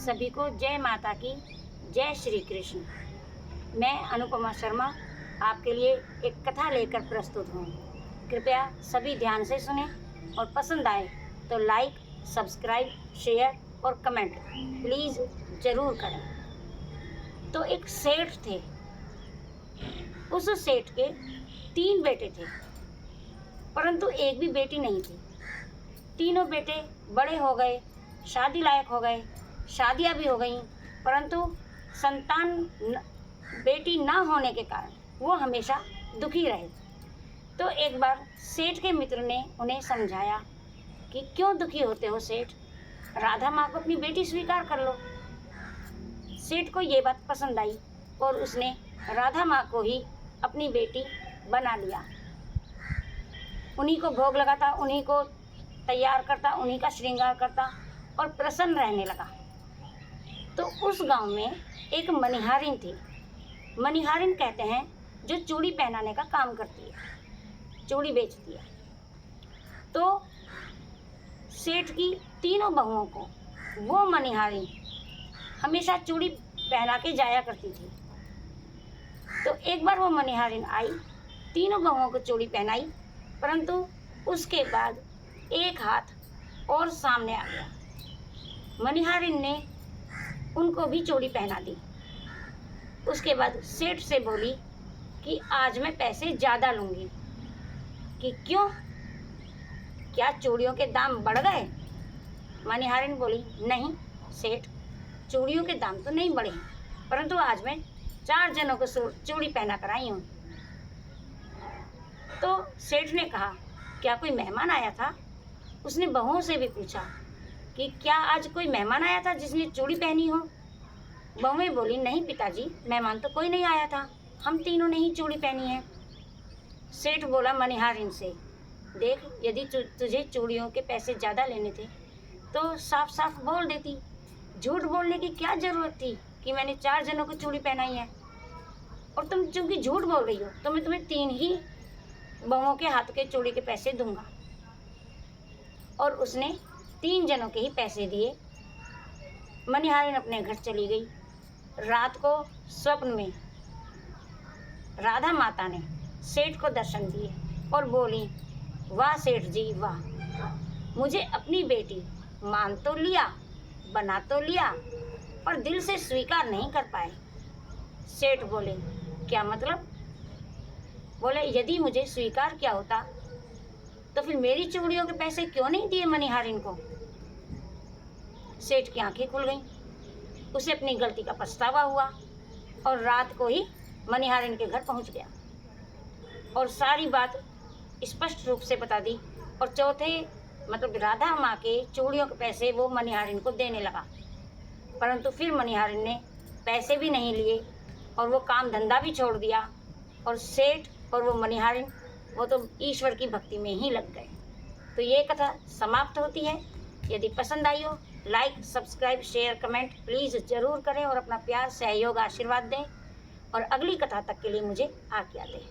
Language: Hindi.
सभी को जय माता की, जय श्री कृष्ण। मैं अनुपमा शर्मा आपके लिए एक कथा लेकर प्रस्तुत हूँ। कृपया सभी ध्यान से सुने और पसंद आए तो लाइक, सब्सक्राइब, शेयर और कमेंट प्लीज़ ज़रूर करें। तो एक सेठ थे। उस सेठ के 3 बेटे थे, परंतु एक भी बेटी नहीं थी। तीनों बेटे बड़े हो गए, शादी लायक हो गए, शादियां भी हो गईं, परंतु बेटी ना होने के कारण वो हमेशा दुखी रहे। तो एक बार सेठ के मित्र ने उन्हें समझाया कि क्यों दुखी होते हो सेठ, राधा माँ को अपनी बेटी स्वीकार कर लो। सेठ को ये बात पसंद आई और उसने राधा माँ को ही अपनी बेटी बना लिया। उन्हीं को भोग लगाता, उन्हीं को तैयार करता, उन्हीं का श्रृंगार करता और प्रसन्न रहने लगा। तो उस गांव में एक मनिहारिन थी। मनिहारिन कहते हैं जो चूड़ी पहनाने का काम करती है, चूड़ी बेचती है। तो सेठ की तीनों बहुओं को वो मनिहारिन हमेशा चूड़ी पहना के जाया करती थी। तो एक बार वो मनिहारिन आई, तीनों बहुओं को चूड़ी पहनाई, परंतु उसके बाद एक हाथ और सामने आ गया। मनिहारिन ने उनको भी चूड़ी पहना दी। उसके बाद सेठ से बोली कि आज मैं पैसे ज़्यादा लूँगी। कि क्यों, क्या चूड़ियों के दाम बढ़ गए? मनिहारिन बोली, नहीं सेठ, चूड़ियों के दाम तो नहीं बढ़े, परंतु आज मैं 4 जनों को चूड़ी पहना कर आई हूँ। तो सेठ ने कहा, क्या कोई मेहमान आया था? उसने बहुओं से भी पूछा कि क्या आज कोई मेहमान आया था जिसने चूड़ी पहनी हो? बहुएं बोली, नहीं पिताजी, मेहमान तो कोई नहीं आया था, हम तीनों ने ही चूड़ी पहनी है। सेठ बोला मनिहारिन से, देख, यदि तुझे चूड़ियों के पैसे ज़्यादा लेने थे तो साफ साफ बोल देती। झूठ बोलने की क्या ज़रूरत थी कि मैंने 4 जनों को चूड़ी पहनाई है। और तुम चूँकि झूठ बोल रही हो तो मैं तुम्हें 3 ही बहुओं के हाथ के चूड़ी के पैसे दूंगा। और उसने 3 जनों के ही पैसे दिए। मनिहारिन अपने घर चली गई। रात को स्वप्न में राधा माता ने सेठ को दर्शन दिए और बोली, वाह सेठ जी वाह, मुझे अपनी बेटी मान तो लिया, बना तो लिया, पर दिल से स्वीकार नहीं कर पाए। सेठ बोले, क्या मतलब? बोले, यदि मुझे स्वीकार किया होता तो फिर मेरी चूड़ियों के पैसे क्यों नहीं दिए मनिहारिन को? सेठ की आंखें खुल गईं। उसे अपनी गलती का पछतावा हुआ और रात को ही मनिहारिन के घर पहुंच गया और सारी बात स्पष्ट रूप से बता दी। और चौथे मतलब राधा माँ के चूड़ियों के पैसे वो मनिहारिन को देने लगा, परंतु फिर मनिहारिन ने पैसे भी नहीं लिए और वो काम धंधा भी छोड़ दिया। और सेठ और वो मनिहारिन वो तो ईश्वर की भक्ति में ही लग गए। तो ये कथा समाप्त होती है। यदि पसंद आई हो, like, subscribe, share, comment please ज़रूर करें और अपना प्यार, सहयोग, आशीर्वाद दें। और अगली कथा तक के लिए मुझे आज्ञा दें।